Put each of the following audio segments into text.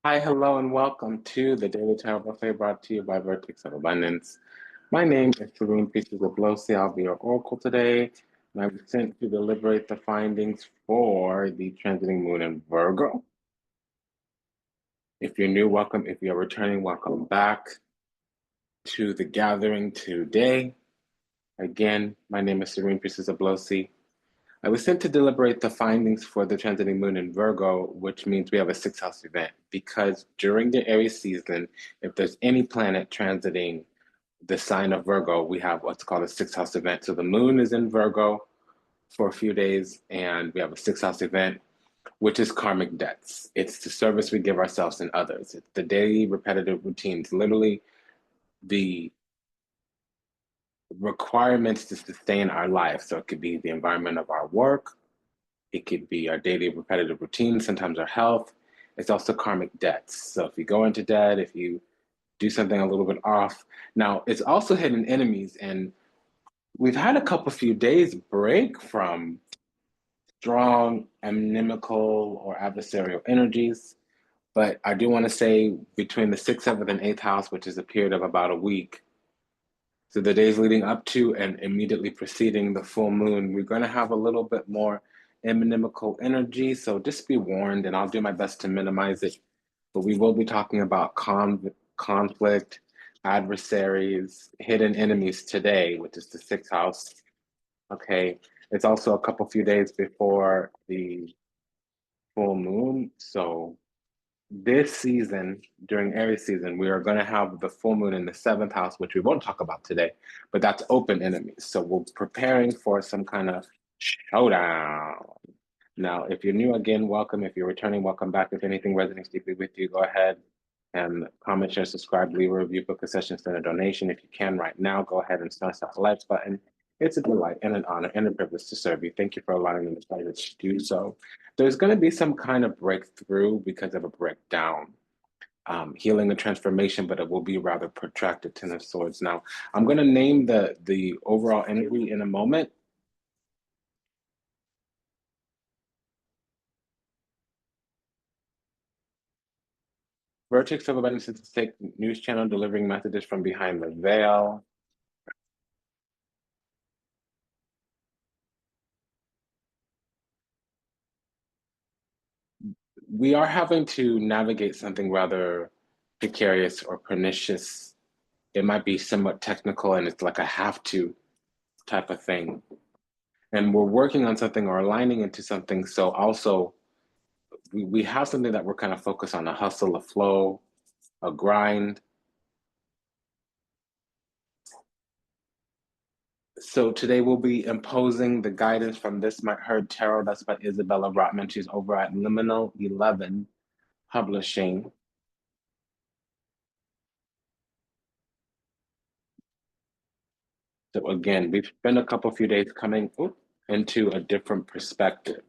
Hi, hello, and welcome to the Daily Tarot Buffet brought to you by Vertex of Abundance. My name is Priestess Abossi. I'll be your oracle today, and I was sent to deliberate the findings for the transiting moon in Virgo. If you're new, welcome. If you're returning, welcome back to the gathering today. Again, my name is Priestess Abossi. I was sent to deliberate the findings for the transiting moon in Virgo, which means we have a sixth house event. Because during the Aries season, if there's any planet transiting the sign of Virgo, we have what's called a sixth house event. So the moon is in Virgo for a few days, and we have a sixth house event, which is karmic debts. It's the service we give ourselves and others. It's the daily repetitive routines, literally the requirements to sustain our life. So it could be the environment of our work, it could be our daily repetitive routine, sometimes our health. It's also karmic debts. So if you go into debt, if you do something a little bit off. Now, it's also hidden enemies. And we've had a couple few days break from strong inimical or adversarial energies. But I do want to say between the sixth, seventh, and eighth house, which is a period of about a week, so the days leading up to and immediately preceding the full moon, we're going to have a little bit more inimical energy. So just be warned, and I'll do my best to minimize it. But we will be talking about conflict, adversaries, hidden enemies today, which is the sixth house. Okay. It's also a couple few days before the full moon. So this season, during Aries season, we are going to have the full moon in the seventh house, which we won't talk about today, but that's open enemies. So we're preparing for some kind of showdown. Now, if you're new again, welcome. If you're returning, welcome back. If anything resonates deeply with you, go ahead and comment, share, subscribe, leave a review, book a session, send a donation. If you can right now, go ahead and smash that like button. It's a delight and an honor and a privilege to serve you. Thank you for allowing me the pleasure to do so. There's going to be some kind of breakthrough because of a breakdown. Healing and transformation, but it will be rather protracted. Ten of Swords. Now, I'm going to name the overall energy in a moment. Vertex of Abundance is a news channel delivering messages from behind the veil. We are having to navigate something rather precarious or pernicious. It might be somewhat technical and it's like a have to type of thing. And we're working on something or aligning into something. So also we have something that we're kind of focused on, a hustle, a flow, a grind. So today we'll be imposing the guidance from This Might Hurt Tarot. That's by Isabella Rotman. She's over at Liminal 11 Publishing. So again, we've spent a couple few days coming into a different perspective.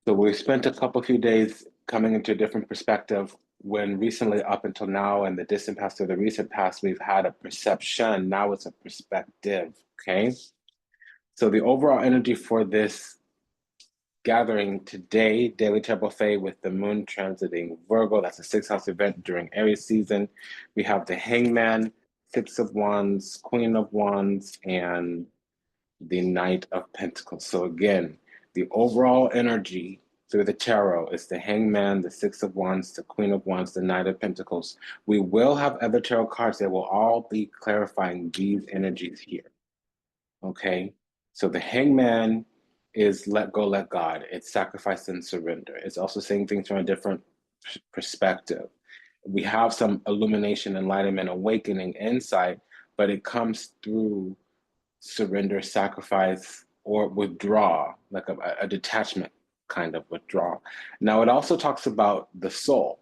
So we spent a couple few days coming into a different perspective when recently up until now in the distant past or the recent past, we've had a perception. Now it's a perspective, okay? So the overall energy for this gathering today, Daily Tarot Buffet with the moon transiting Virgo. That's a sixth house event during Aries season. We have the Hangman, Six of Wands, Queen of Wands, and the Knight of Pentacles. So again, the overall energy through the tarot is the Hangman, the Six of Wands, the Queen of Wands, the Knight of Pentacles. We will have other tarot cards that will all be clarifying these energies here. Okay, so the Hangman is let go, let God. It's sacrifice and surrender. It's also saying things from a different perspective. We have some illumination, enlightenment, awakening, insight, but it comes through surrender, sacrifice, or withdraw, like a detachment kind of withdrawal. Now, it also talks about the soul.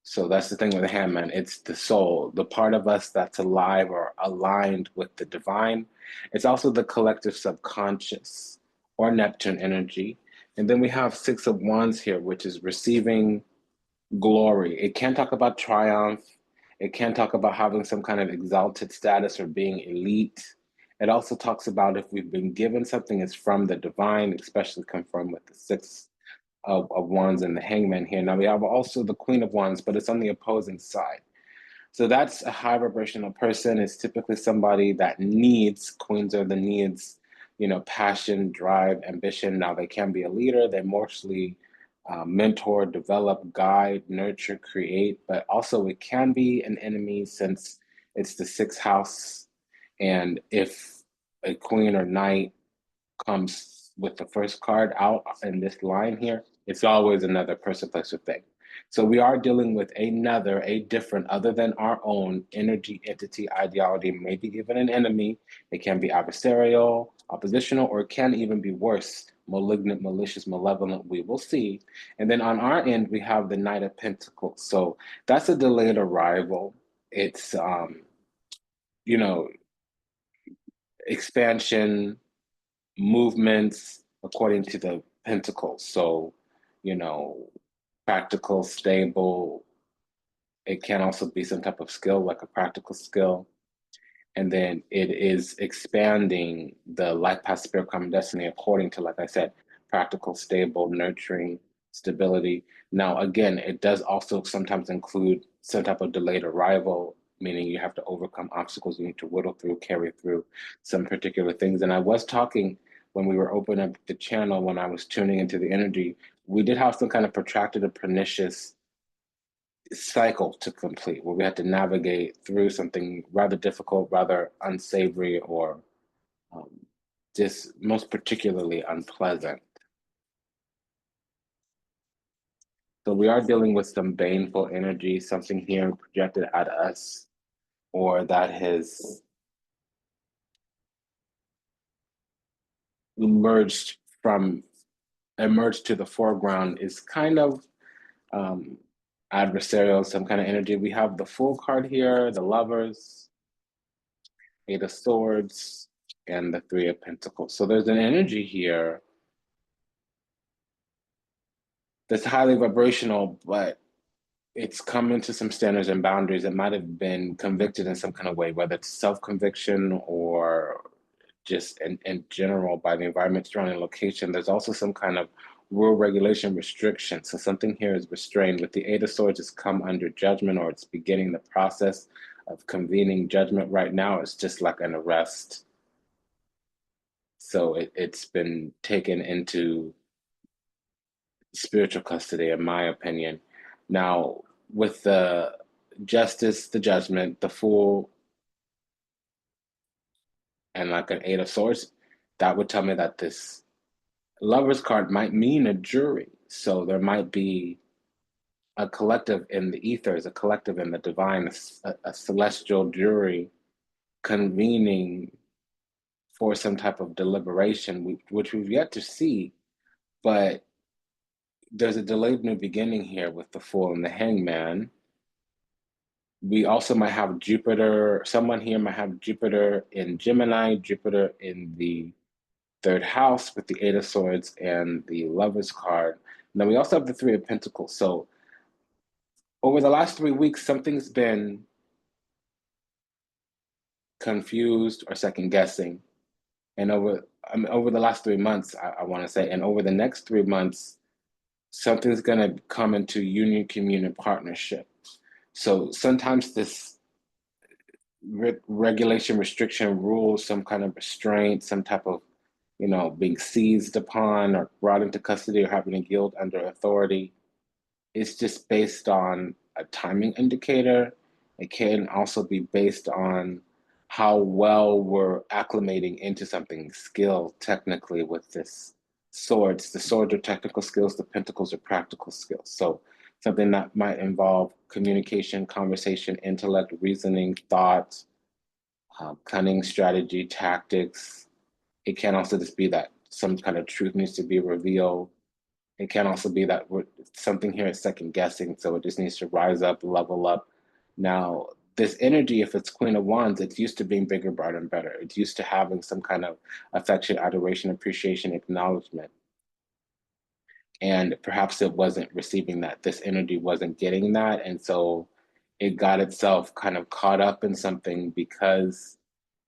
So that's the thing with the Handman. It's the soul, the part of us that's alive or aligned with the divine. It's also the collective subconscious or Neptune energy. And then we have Six of Wands here, which is receiving glory. It can talk about triumph. It can talk about having some kind of exalted status or being elite. It also talks about if we've been given something, it's from the divine, especially confirmed with the Six of Wands and the Hangman here. Now we have also the Queen of Wands, but it's on the opposing side. So that's a high vibrational person. It's typically somebody that needs, queens are the needs, passion, drive, ambition. Now they can be a leader. They mostly mentor, develop, guide, nurture, create, but also it can be an enemy since it's the sixth house. And if a queen or knight comes with the first card out in this line here, it's always another person, place, or thing. So we are dealing with a different, other than our own energy, entity, ideology, maybe even an enemy. It can be adversarial, oppositional, or it can even be worse, malignant, malicious, malevolent. We will see. And then on our end, we have the Knight of Pentacles. So that's a delayed arrival. It's, expansion, movements according to the pentacles. So, practical, stable. It can also be some type of skill, like a practical skill. And then it is expanding the life path, spirit, common destiny according to, like I said, practical, stable, nurturing, stability. Now, again, it does also sometimes include some type of delayed arrival, meaning you have to overcome obstacles, you need to whittle through, carry through some particular things. And I was talking when we were opening up the channel, when I was tuning into the energy, we did have some kind of protracted or pernicious cycle to complete where we had to navigate through something rather difficult, rather unsavory, or um, just most particularly unpleasant. So we are dealing with some baneful energy, something here projected at us, or that has emerged to the foreground is kind of um, adversarial, some kind of energy. We have the Fool card here, the Lovers, Eight of Swords, and the Three of Pentacles. So there's an energy here that's highly vibrational, but it's come into some standards and boundaries that might have been convicted in some kind of way, whether it's self-conviction or just in general by the environment surrounding location. There's also some kind of rule, regulation, restriction. So something here is restrained. With the Eight of Swords, it's come under judgment, or it's beginning the process of convening judgment. Right now, it's just like an arrest. So it's been taken into spiritual custody, in my opinion. Now, with the Justice, the Judgment, the Fool, and like an Eight of Swords, that would tell me that this Lover's card might mean a jury. So there might be a collective in the ethers, a collective in the divine, a celestial jury convening for some type of deliberation, which we've yet to see. But there's a delayed new beginning here with the Fool and the Hangman. We also might have Jupiter, someone here might have Jupiter in Gemini, Jupiter in the third house with the Eight of Swords and the Lover's card. Now we also have the Three of Pentacles. So over the last 3 weeks, something's been confused or second guessing. And over the last 3 months, I want to say, and over the next 3 months, something's going to come into union, communion, partnership. So sometimes this regulation, restriction, rule, some kind of restraint, some type of, being seized upon or brought into custody or having a yield under authority. It's just based on a timing indicator. It can also be based on how well we're acclimating into something, skill technically with this swords. The swords are technical skills, the pentacles are practical skills. So something that might involve communication, conversation, intellect, reasoning, thought, cunning, strategy, tactics. It can also just be that some kind of truth needs to be revealed. It can also be that something here is second guessing, so it just needs to rise up, level up. Now, this energy, if it's Queen of Wands, it's used to being bigger, brighter, and better. It's used to having some kind of affection, adoration, appreciation, acknowledgement. And perhaps it wasn't receiving that. This energy wasn't getting that. And so it got itself kind of caught up in something because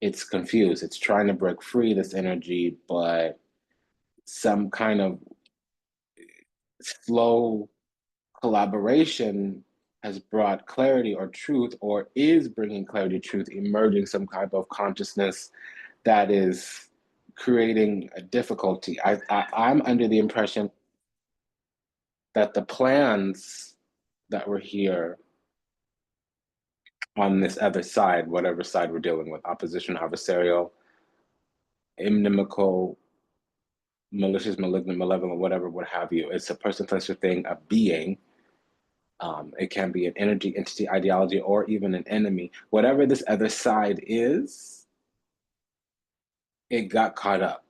it's confused. It's trying to break free this energy, but some kind of slow collaboration has brought clarity or truth, or is bringing clarity, truth, emerging some type of consciousness that is creating a difficulty. I'm under the impression that the plans that were here on this other side, whatever side we're dealing with, opposition, adversarial, inimical, malicious, malignant, malevolent, whatever, what have you. It's a person, place, or thing, a being. It can be an energy, entity, ideology, or even an enemy. Whatever this other side is, it got caught up.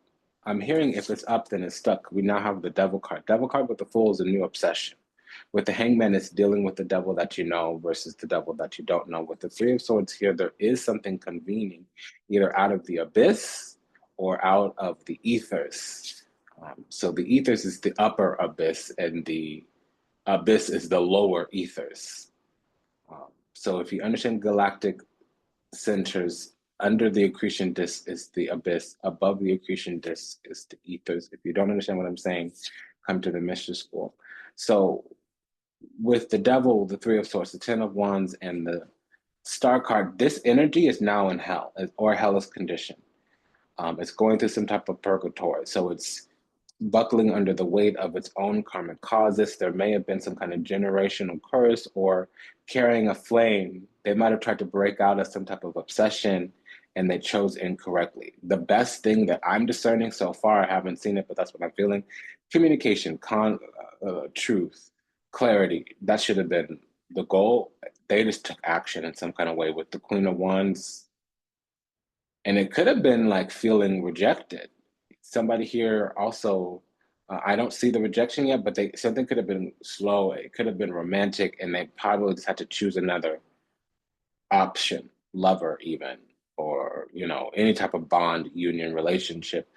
I'm hearing if it's up, then it's stuck. We now have the devil card. Devil card with the fool is a new obsession. With the hangman, it's dealing with the devil that you know versus the devil that you don't know. With the three of swords here, there is something convening, either out of the abyss or out of the ethers. So the ethers is the upper abyss, and the abyss is the lower ethers. So if you understand galactic centers, under the accretion disk is the abyss, above the accretion disk is the ethers. If you don't understand what I'm saying, come to the mystery school. So with the devil, the three of swords, the 10 of wands, and the star card, this energy is now in hell, or hell's condition. It's going through some type of purgatory. So it's buckling under the weight of its own karmic causes. There may have been some kind of generational curse, or carrying a flame. They might have tried to break out of some type of obsession and they chose incorrectly. The best thing that I'm discerning so far, I haven't seen it, but that's what I'm feeling: communication, truth, clarity. That should have been the goal. They just took action in some kind of way with the Queen of Wands. And it could have been like feeling rejected. Somebody here also, I don't see the rejection yet, but something could have been slow. It could have been romantic, and they probably just had to choose another option, lover even, or any type of bond, union, relationship.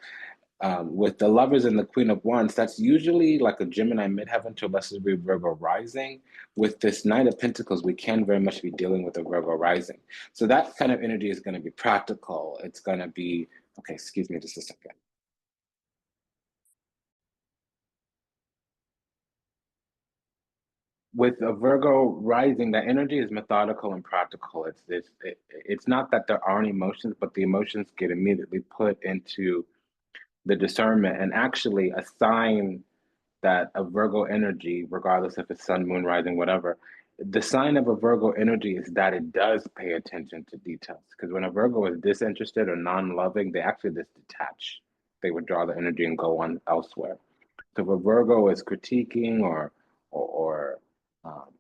With the lovers and the Queen of Wands, that's usually like a Gemini midheaven to a lesser degree Virgo rising. With this Knight of Pentacles, we can very much be dealing with a Virgo rising. So that kind of energy is going to be practical. It's going to be, okay, excuse me just a second. With a Virgo rising, that energy is methodical and practical. It's not that there aren't emotions, but the emotions get immediately put into the discernment. And actually, a sign that a Virgo energy, regardless if it's sun, moon, rising, whatever, the sign of a Virgo energy is that it does pay attention to details. Because when a Virgo is disinterested or non-loving, they actually just detach. They withdraw the energy and go on elsewhere. So if a Virgo is critiquing or um,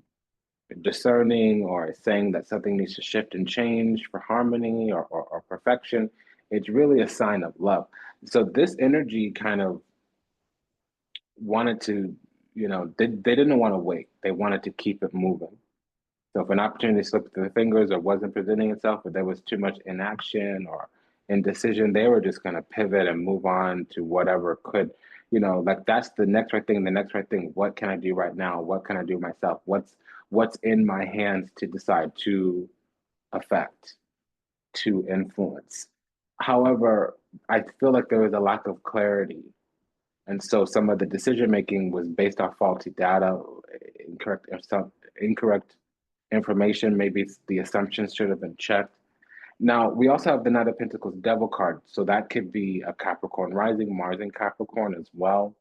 discerning, or saying that something needs to shift and change for harmony or perfection, it's really a sign of love. So this energy kind of wanted to, they didn't want to wait. They wanted to keep it moving. So if an opportunity slipped through the fingers or wasn't presenting itself, or there was too much inaction or indecision, they were just going to pivot and move on to whatever could, like that's the next right thing, the next right thing. What can I do right now? What can I do myself? What's in my hands to decide, to affect, to influence? However, I feel like there was a lack of clarity, and so some of the decision making was based off faulty data, incorrect information. Maybe the assumptions should have been checked. Now, we also have the Knight of Pentacles Devil card. So that could be a Capricorn rising, Mars in Capricorn as well.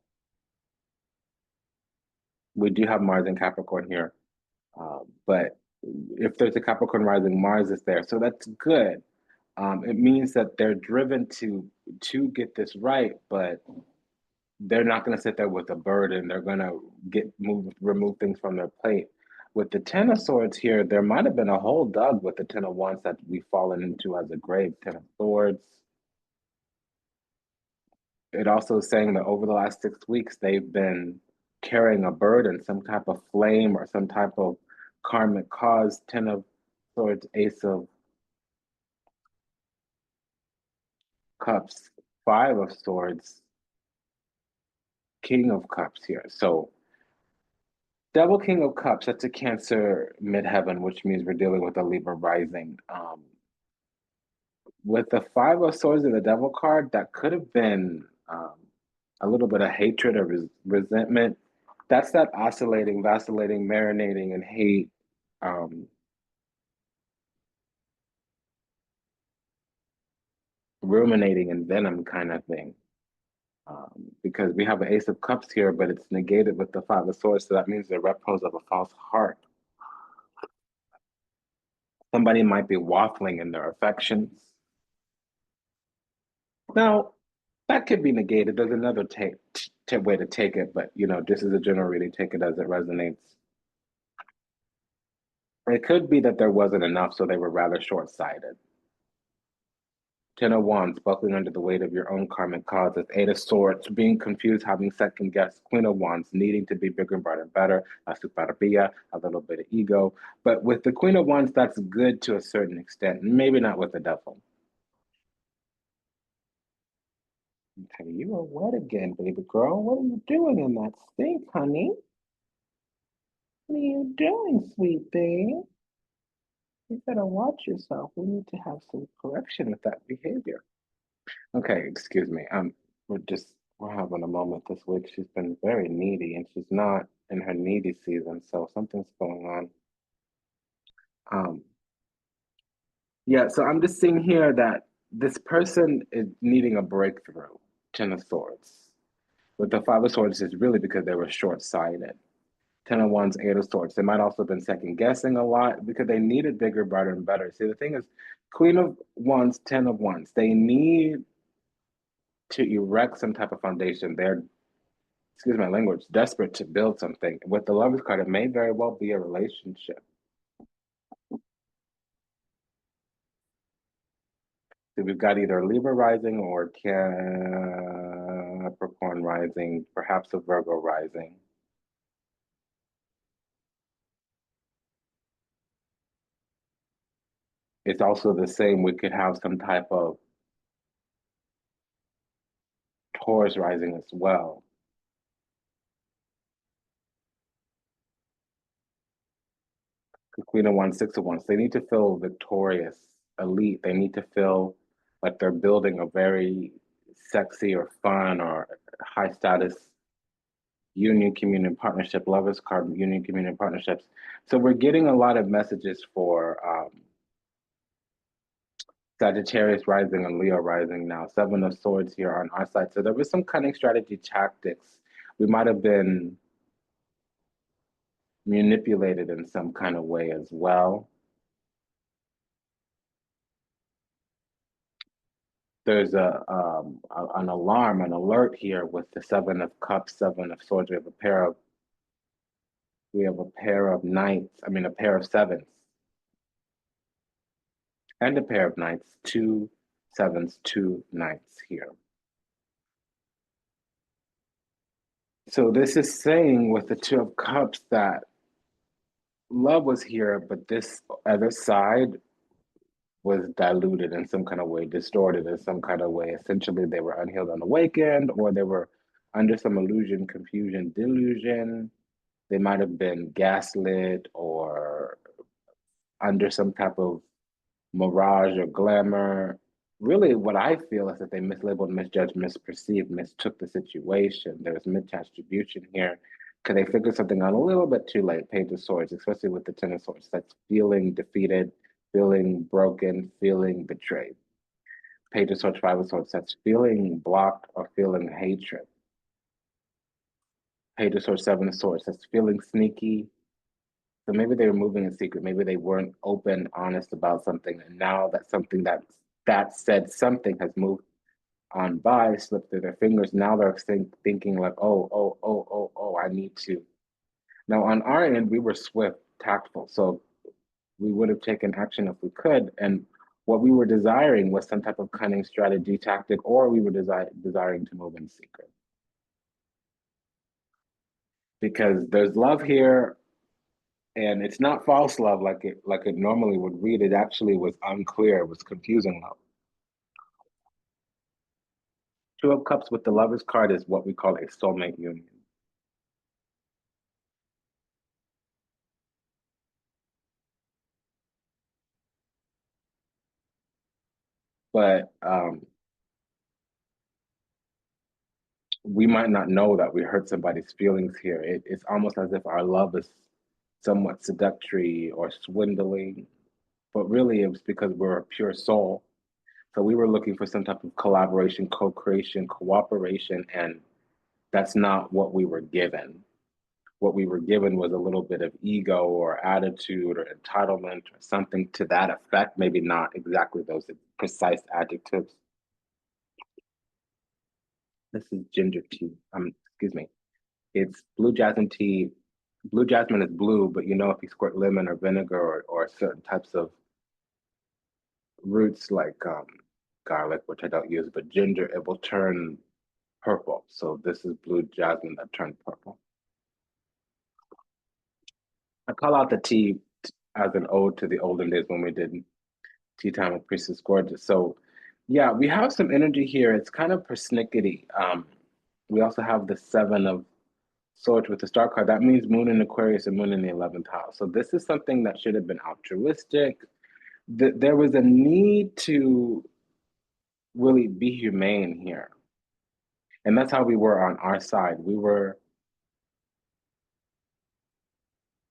We do have Mars in Capricorn here. But if there's a Capricorn rising, Mars is there. So that's good. It means that they're driven to get this right, but they're not going to sit there with a burden. They're going to remove things from their plate. With the Ten of Swords here, there might have been a hole dug with the Ten of Wands that we've fallen into as a grave. Ten of Swords. It also is saying that over the last 6 weeks, they've been carrying a burden, some type of flame or some type of karmic cause. Ten of Swords, Ace of Cups, Five of Swords, King of Cups here. So Double King of Cups, that's a Cancer midheaven, which means we're dealing with a Libra rising. With the Five of Swords and the Devil card, that could have been a little bit of hatred or resentment. That's that oscillating, vacillating, marinating in hate, um, ruminating in venom kind of thing. Because we have an Ace of Cups here, but it's negated with the Five of Swords, so that means they're repos of a false heart. Somebody might be waffling in their affections. Now, that could be negated. There's another way to take it, but just as a general reading, take it as it resonates. It could be that there wasn't enough, so they were rather short-sighted. Ten of Wands, buckling under the weight of your own karmic causes. Eight of Swords, being confused, having second guess. Queen of Wands, needing to be bigger, brighter, better. A superbia, a little bit of ego. But with the Queen of Wands, that's good to a certain extent. Maybe not with the Devil. Okay, you are wet again, baby girl. What are you doing in that stink, honey? What are you doing, sweet thing? You better watch yourself. We need to have some correction with that behavior. Okay, excuse me. We're having a moment this week. She's been very needy and she's not in her needy season, so something's going on. Um, yeah, so I'm just seeing here that this person is needing a breakthrough. Ten of Swords. With the Five of Swords is really because they were short-sighted. Ten of Wands, Eight of Swords. They might also have been second guessing a lot because they needed bigger, brighter, and better. See, the thing is, Queen of Wands, Ten of Wands. They need to erect some type of foundation. They're, excuse my language, desperate to build something. With the Lovers card, it may very well be a relationship. So we've got either Libra rising or Capricorn rising, perhaps a Virgo rising. It's also the same. We could have some type of Taurus rising as well. The Queen of Wands, Six of Wands. They need to feel victorious, elite. They need to feel like they're building a very sexy or fun or high status union, communion, partnership, Lovers card, union, communion, partnerships. So we're getting a lot of messages for Sagittarius rising and Leo rising now. Seven of Swords here on our side. So there was some cunning strategy tactics. We might have been manipulated in some kind of way as well. There's an alarm, an alert here with the Seven of Cups, Seven of Swords. We have a pair of knights. I mean, a pair of sevens and a pair of knights. Two sevens, two knights here. So this is saying with the Two of Cups that love was here, but this other side was diluted in some kind of way, distorted in some kind of way. Essentially, they were unhealed, unawakened, or they were under some illusion, confusion, delusion. They might have been gaslit or under some type of mirage or glamour. Really, what I feel is that they mislabeled, misjudged, misperceived, mistook the situation. There's misattribution here because they figured something out a little bit too late. Page of Swords, especially with the Ten of Swords, that's feeling defeated, feeling broken, feeling betrayed. Page of Swords, Five of Swords, that's feeling blocked or feeling hatred. Page of Swords, Seven of Swords, that's feeling sneaky. So maybe they were moving in secret. Maybe they weren't open, honest about something. And now that something that said something has moved on by, slipped through their fingers. Now they're thinking like, oh, I need to. Now on our end, we were swift, tactful. So we would have taken action if we could. And what we were desiring was some type of cunning strategy, tactic, or we were desiring to move in secret. Because there's love here, and it's not false love like it normally would read. It actually was unclear. It was confusing love. Two of Cups with the Lovers card is what we call a soulmate union. we might not know that we hurt somebody's feelings here. It's almost as if our love is somewhat seductory or swindling, but really it was because we're a pure soul. So we were looking for some type of collaboration, co-creation, cooperation, and that's not what we were given. What we were given was a little bit of ego or attitude or entitlement or something to that effect, maybe not exactly those precise adjectives. This is ginger tea. Excuse me. It's blue jasmine tea. Blue jasmine is blue, but you know, if you squirt lemon or vinegar or certain types of roots like garlic, which I don't use, but ginger, it will turn purple. So this is blue jasmine that turned purple. I call out the tea as an ode to the olden days when we did tea time with Priestess Gorgeous. So yeah, we have some energy here. It's kind of persnickety. We also have the Seven of Swords with the Star card. That means Moon in Aquarius and Moon in the 11th house. So this is something that should have been altruistic. There was a need to really be humane here. And that's how we were on our side. We were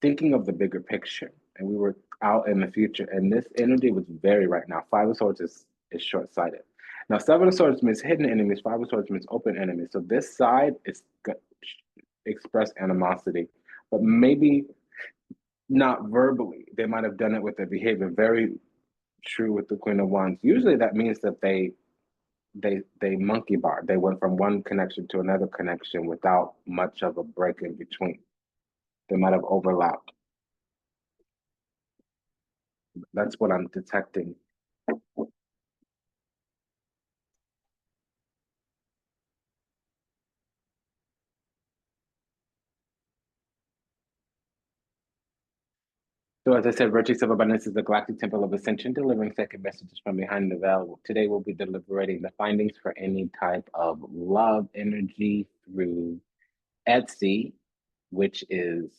thinking of the bigger picture and we were out in the future. And this energy was very right now. Five of Swords is short-sighted. Now, Seven of Swords means hidden enemies. Five of Swords means open enemies. So this side is express animosity, but maybe not verbally. They might have done it with their behavior. Very true with the Queen of Wands. Usually that means that they monkey bar. They went from one connection to another connection without much of a break in between. They might have overlapped. That's what I'm detecting. So as I said, Vertex of Abundance is the Galactic Temple of Ascension, delivering sacred messages from behind the veil. Today we'll be deliberating the findings for any type of love energy through Etsy, which is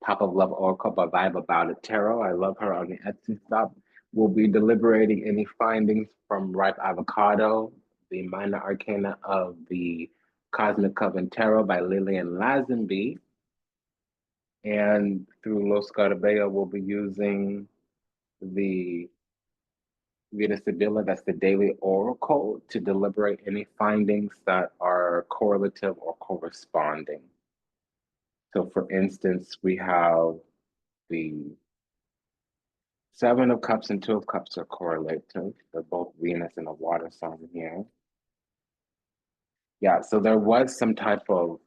Pop of Love Oracle by Vibe About It Tarot. I love her on the Etsy shop. We'll be deliberating any findings from Ripe Avocado, the Minor Arcana of the Cosmic Coven Tarot by Lillian Lazenby. And through Los Scarabeo, we'll be using the Vita Sibilla, that's the daily oracle, to deliberate any findings that are correlative or corresponding. So for instance, we have the Seven of Cups and Two of Cups are correlative. They're both Venus and a water sign here. Yeah, so there was some type of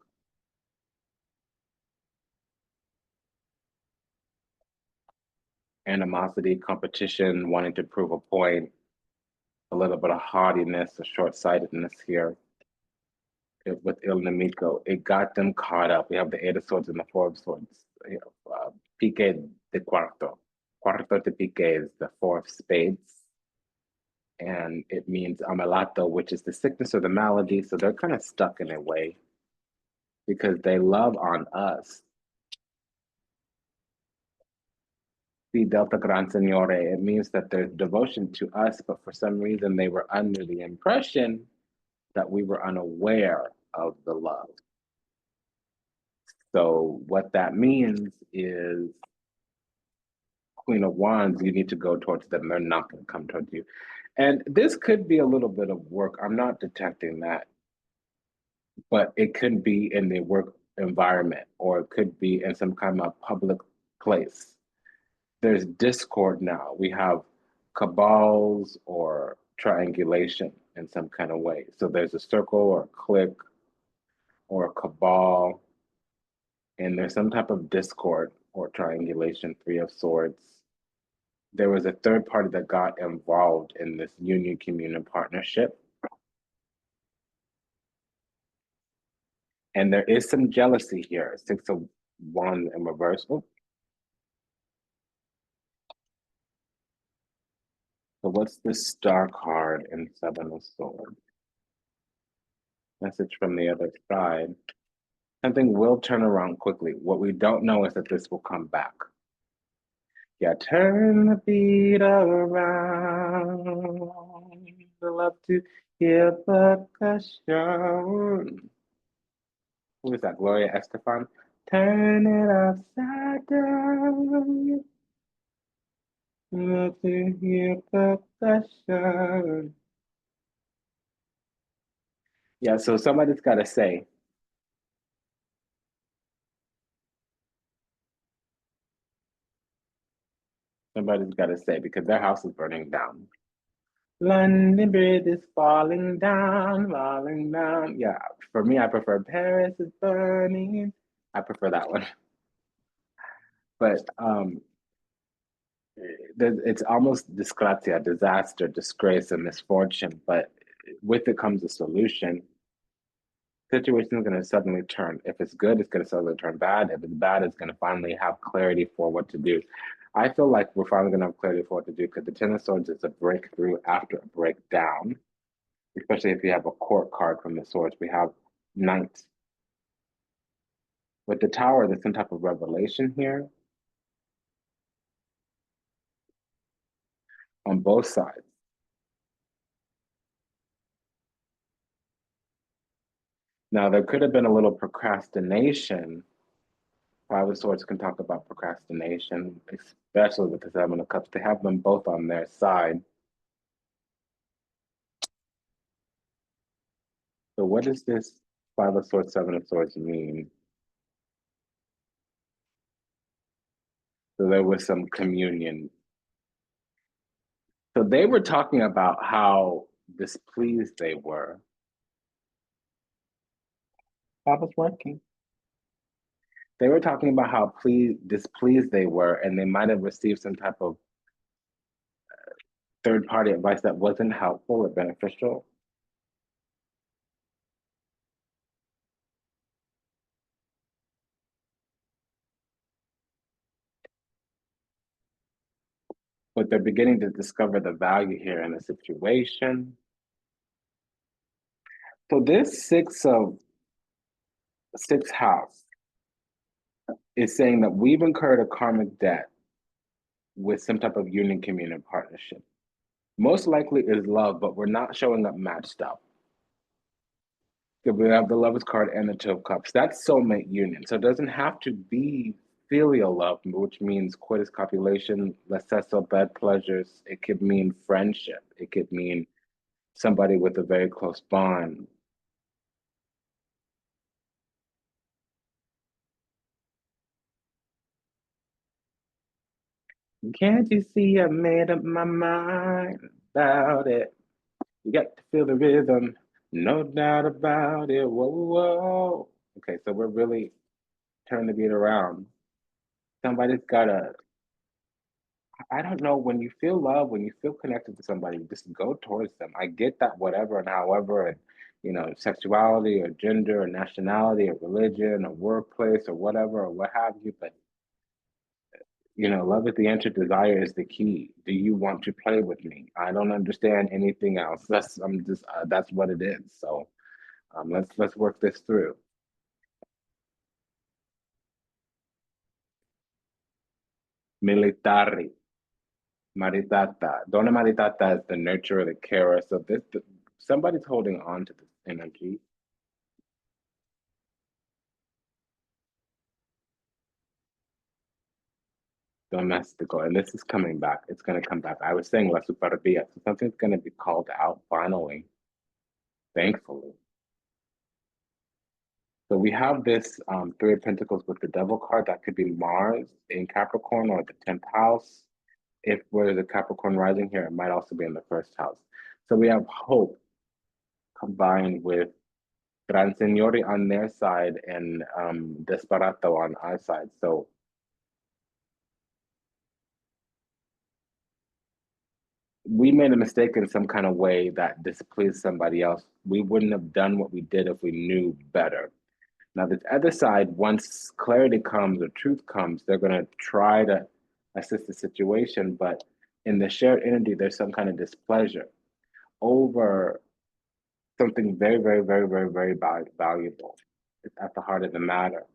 animosity, competition, wanting to prove a point, a little bit of haughtiness, a short-sightedness here with Il Nemico. It got them caught up. We have the Eight of Swords and the Four of Swords. Pique de Cuarto. Cuarto de Pique is the Four of Spades. And it means amalato, which is the sickness or the malady. So they're kind of stuck in a way because they love on us. The Delta Gran Signore, it means that there's devotion to us, but for some reason they were under the impression that we were unaware of the love. So what that means is Queen of Wands, you need to go towards them. They're not going to come towards you. And this could be a little bit of work. I'm not detecting that, but it could be in the work environment or it could be in some kind of public place. There's discord now. We have cabals or triangulation in some kind of way. So there's a circle or a clique or a cabal, and there's some type of discord or triangulation, Three of Swords. There was a third party that got involved in this union, communion, partnership. And there is some jealousy here. Six of Wands in reverse. Oh. So what's the Star card in Seven of Swords? Message from the other side. Something will turn around quickly. What we don't know is that this will come back. Yeah, turn the beat around. The love to hear percussion. Who is that? Gloria Estefan? Turn it upside down. Love to hear percussion. Yeah, so somebody's got to say. Somebody's got to say because their house is burning down. London Bridge is falling down, falling down. Yeah, for me, I prefer Paris is burning. I prefer that one. But it's almost disgratia, disaster, disgrace, and misfortune. But with it comes a solution. Situation is going to suddenly turn. If it's good, it's going to suddenly turn bad. If it's bad, it's going to finally have clarity for what to do. I feel like we're finally going to have clarity for what to do because the Ten of Swords is a breakthrough after a breakdown, especially if you have a court card from the Swords. We have Knights. With the Tower, there's some type of revelation here on both sides. Now, there could have been a little procrastination. Five of Swords can talk about procrastination, especially with the Seven of Cups. They have them both on their side. So what does this Five of Swords, Seven of Swords mean? So there was some communion. So they were talking about how displeased they were. That was working. They were talking about how displeased they were, and they might have received some type of third-party advice that wasn't helpful or beneficial. But they're beginning to discover the value here in the situation. So this sixth house is saying that we've incurred a karmic debt with some type of union, communion, partnership. Most likely is love, but we're not showing up matched up. So we have the Lovers card and the Two of Cups. That's soulmate union. So it doesn't have to be filial love, which means coitus copulation, lesesso, bed pleasures. It could mean friendship. It could mean somebody with a very close bond. Can't you see I made up my mind about it? You got to feel the rhythm, no doubt about it. Whoa, whoa. Okay, so we're really turning the beat around. Somebody's gotta, I don't know, when you feel love, when you feel connected to somebody, just go towards them. I get that whatever and however, and sexuality or gender or nationality or religion or workplace or whatever or what have you, but love is the answer, desire is the key. Do you want to play with me? I don't understand anything else. That's what it is. So let's work this through. Militari, maritata. Donna maritata is the nurturer, the carer. So somebody's holding on to this energy. Domestico, and this is coming back. It's going to come back. I was saying la superbia, so something's going to be called out finally, thankfully. So we have this Three of Pentacles with the Devil card. That could be Mars in Capricorn or the 10th house. If we're the Capricorn rising here, it might also be in the first house. So we have hope combined with Gran Signori on their side and Desperato on our side. So we made a mistake in some kind of way that displeased somebody else. We wouldn't have done what we did if we knew better. Now, the other side, once clarity comes or truth comes, they're going to try to assist the situation. But in the shared energy, there's some kind of displeasure over something very, very, very, very, very valuable. It's at the heart of the matter.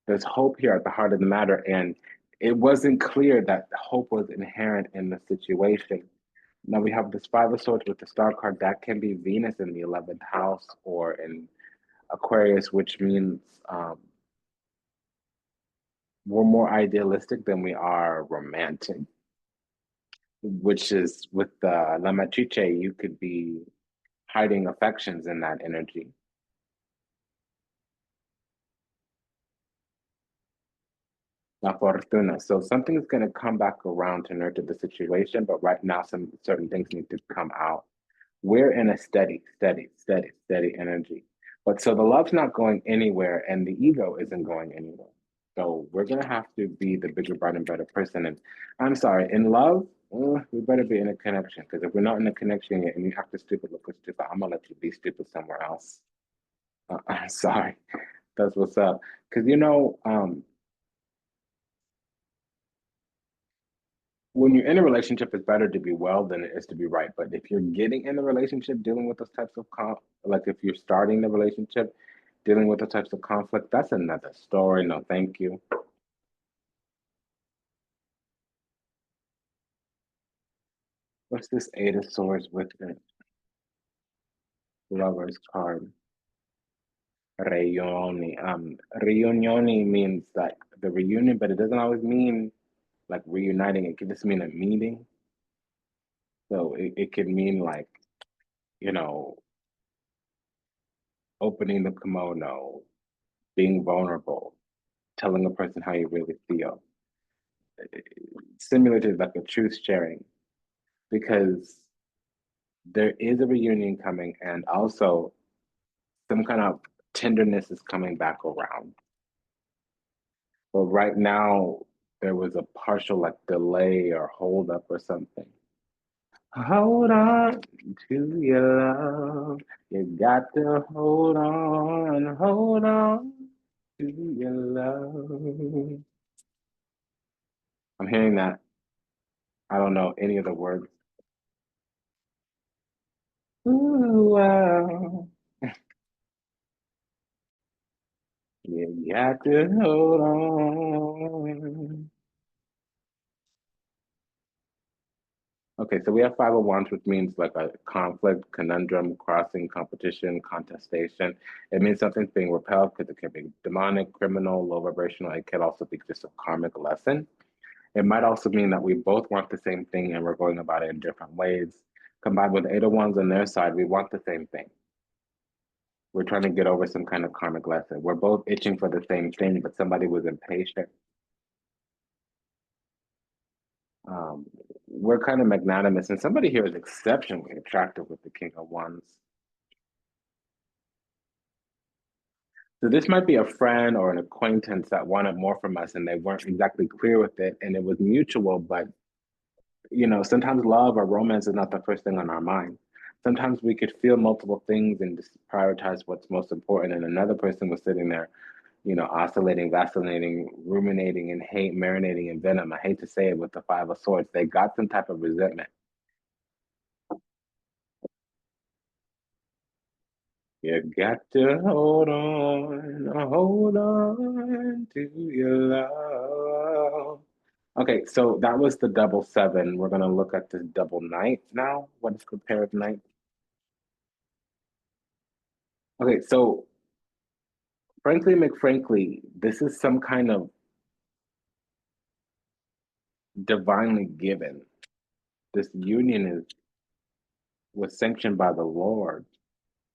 There's hope here at the heart of the matter. And it wasn't clear that hope was inherent in the situation. Now we have this Five of Swords with the Star card. That can be Venus in the 11th house or in Aquarius, which means we're more idealistic than we are romantic, which is with the La Matrice, you could be hiding affections in that energy. La Fortuna. So something's going to come back around to nurture the situation, but right now, some certain things need to come out. We're in a steady energy. But so the love's not going anywhere and the ego isn't going anywhere. So we're going to have to be the bigger, brighter, and better person. And I'm sorry, in love, we better be in a connection, because if we're not in a connection yet and you act stupid, look stupid, I'm going to let you be stupid somewhere else. I'm sorry. That's what's up. Because, when you're in a relationship, it's better to be well than it is to be right. But if you're getting in a relationship, dealing with those types of like if you're starting the relationship, dealing with those types of conflict, that's another story. No, thank you. What's this Eight of Swords with the Lover's card? Reunioni. Reunioni means like the reunion, but it doesn't always mean like reuniting. It could just mean a meeting. So it could mean like, you know, opening the kimono, being vulnerable, telling a person how you really feel. Similar to like a truth sharing, because there is a reunion coming and also some kind of tenderness is coming back around. But right now, there was a partial like delay or hold up or something. Hold on to your love. You got to hold on to your love. I'm hearing that. I don't know any of the words. Ooh, wow. You got to hold on. Okay, so we have Five of Wands, which means like a conflict, conundrum, crossing, competition, contestation. It means something's being repelled because it can be demonic, criminal, low vibrational. It could also be just a karmic lesson. It might also mean that we both want the same thing and we're going about it in different ways. Combined with Eight of Wands on their side, we want the same thing. We're trying to get over some kind of karmic lesson. We're both itching for the same thing, but somebody was impatient. Um, we're kind of magnanimous, and somebody here is exceptionally attractive with the King of Wands. So this might be a friend or an acquaintance that wanted more from us, and they weren't exactly clear with it, and it was mutual. But sometimes love or romance is not the first thing on our mind. Sometimes we could feel multiple things and just prioritize what's most important, and another person was sitting there, oscillating, vacillating, ruminating in hate, marinating in venom. I hate to say it with the Five of Swords. They got some type of resentment. You got to hold on to your love. Okay, so that was the double seven. We're gonna look at the double knight now. What is the pair of knight? Okay, so frankly, McFrankly, this is some kind of divinely given. This union was sanctioned by the Lord.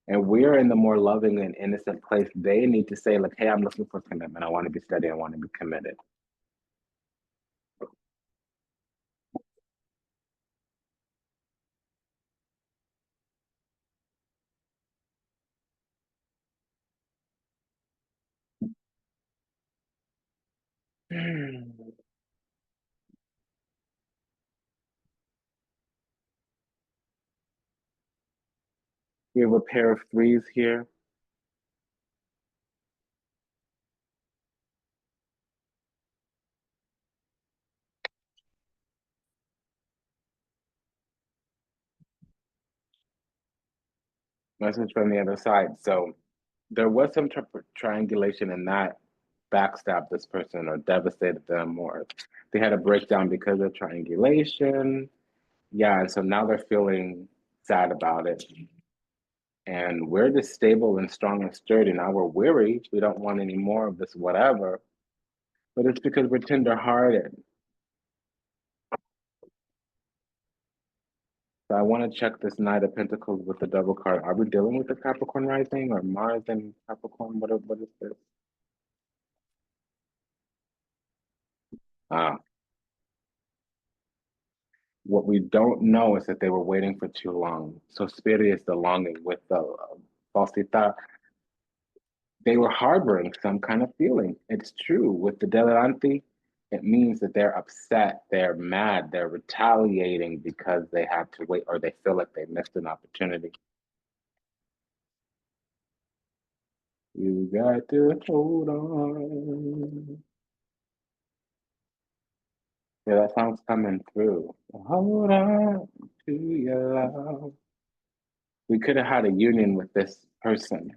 And we're in the more loving and innocent place. They need to say, like, hey, I'm looking for commitment. I want to be steady. I want to be committed. We have a pair of threes here. Message from the other side. So there was some triangulation in that backstabbed this person or devastated them, or they had a breakdown because of triangulation. Yeah, and so now they're feeling sad about it. And we're just stable and strong and sturdy. Now we're weary. We don't want any more of this, whatever. But it's because we're tender-hearted. So I want to check this Knight of Pentacles with the double card. Are we dealing with the Capricorn rising or Mars and Capricorn? What is this? Ah, what we don't know is that they were waiting for too long. So spirit is the longing with the falsita. They were harboring some kind of feeling. It's true. With the Deliranti, it means that they're upset, they're mad, they're retaliating because they had to wait or they feel like they missed an opportunity. You got to hold on. Yeah, that song's coming through. Hold on to your love. We could have had a union with this person.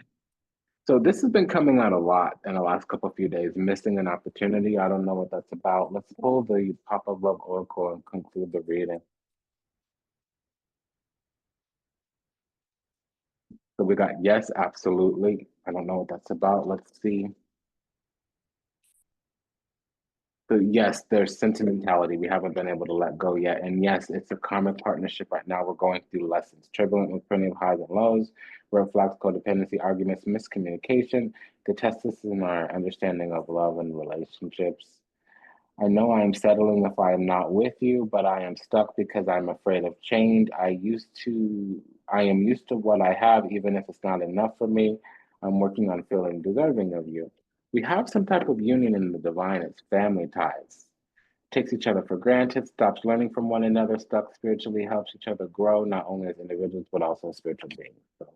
So this has been coming out a lot in the last couple few days, missing an opportunity. I don't know what that's about. Let's pull the Pop of Love Oracle and conclude the reading. So we got yes, absolutely. I don't know what that's about. Let's see. So yes, there's sentimentality. We haven't been able to let go yet. And yes, it's a karmic partnership right now. We're going through lessons, turbulent with plenty of highs and lows, red flags, codependency, arguments, miscommunication. The test is in our understanding of love and relationships. I know I am settling if I am not with you, but I am stuck because I'm afraid of change. I am used to what I have, even if it's not enough for me. I'm working on feeling deserving of you. We have some type of union in the divine. It's family ties. Takes each other for granted, stops learning from one another, stuck spiritually, helps each other grow, not only as individuals, but also as spiritual beings. So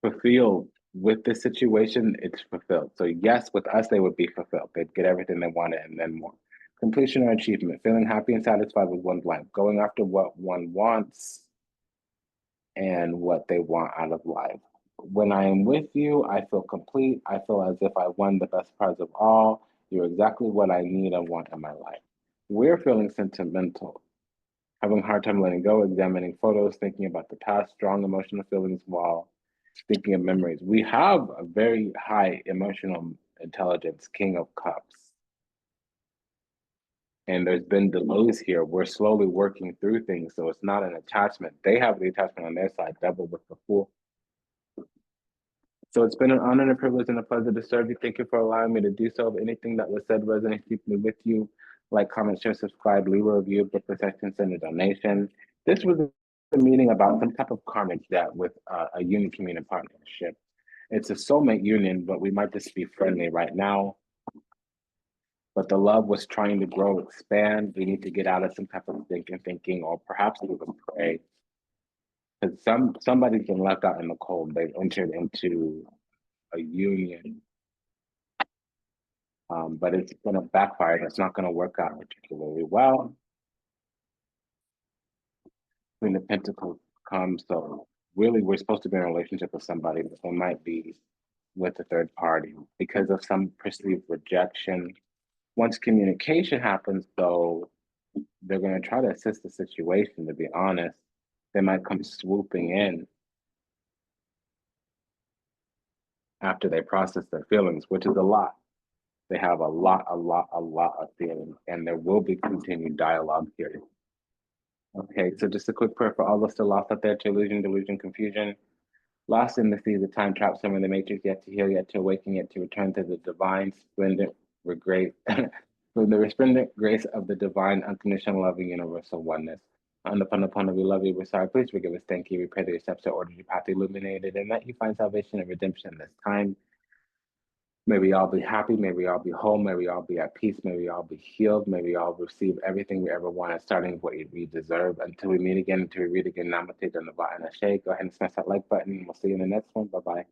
fulfilled with this situation, it's fulfilled. So yes, with us, they would be fulfilled. They'd get everything they wanted and then more. Completion or achievement, feeling happy and satisfied with one's life, going after what one wants and what they want out of life. When I am with you, I feel complete. I feel as if I won the best prize of all. You're exactly what I need and want in my life. We're feeling sentimental, having a hard time letting go, examining photos, thinking about the past, strong emotional feelings while thinking of memories. We have a very high emotional intelligence, King of Cups. And there's been delays here. We're slowly working through things. So it's not an attachment. They have the attachment on their side, double with the Fool. So it's been an honor and a privilege and a pleasure to serve you. Thank you for allowing me to do so. If anything that was said resonates deeply with you, like, comment, share, subscribe, leave a review, book protection, send a donation. This was a meeting about some type of karmic debt with a union community partnership. It's a soulmate union, but we might just be friendly right now. But the love was trying to grow, expand. We need to get out of some type of thinking, or perhaps even pray. Because somebody's been left out in the cold. They've entered into a union, but it's going to backfire. It's not going to work out particularly well. When the Pentacles come, so really we're supposed to be in a relationship with somebody, but we might be with a third party because of some perceived rejection. Once communication happens, though, they're going to try to assist the situation, to be honest. They might come swooping in after they process their feelings, which is a lot. They have a lot of feelings, and there will be continued dialogue here. Okay, so just a quick prayer for all those still lost out there to illusion, delusion, confusion, lost in the seas of time, trapped somewhere in the matrix, yet to heal, yet to awaken, yet to return to the divine, splendid, grace, from the resplendent grace of the divine, unconditional, loving, universal oneness. Upon we love you, we're sorry, please forgive us, thank you. We pray that your steps are ordered, your path illuminated, and that you find salvation and redemption this time. May we all be happy. May we all be whole. May we all be at peace. May we all be healed. May we all receive everything we ever wanted, starting with what we deserve. Until we meet again, until we read again, Namaste, Dhanava, and Ashe. Go ahead and smash that like button. We'll see you in the next one. Bye-bye.